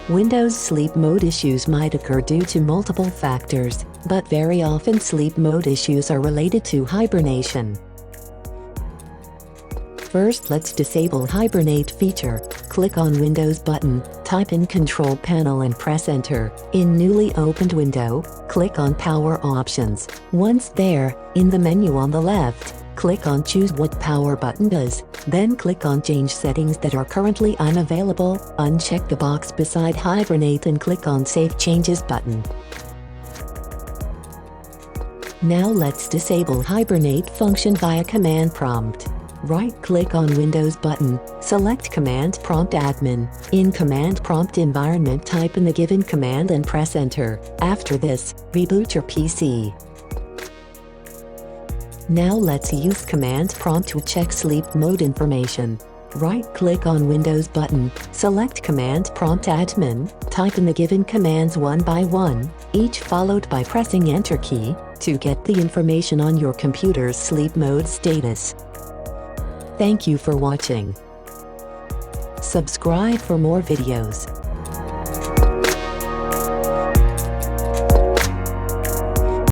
Windows sleep mode issues might occur due to multiple factors, but very often sleep mode issues are related to hibernation. First, let's disable Hibernate feature. Click on Windows button, type in Control Panel and press Enter. In newly opened window, click on Power Options. Once there, in the menu on the left, click on Choose what power button does, then click on Change settings that are currently unavailable, uncheck the box beside Hibernate and click on Save Changes button. Now let's disable Hibernate function via Command Prompt. Right-click on Windows button, select Command Prompt Admin. In Command Prompt environment, type in the given command and press Enter. After this, reboot your PC. Now let's use Command Prompt to check sleep mode information. Right-click on Windows button, select Command Prompt Admin, type in the given commands one by one, each followed by pressing Enter key, to get the information on your computer's sleep mode status. Thank you for watching. Subscribe for more videos.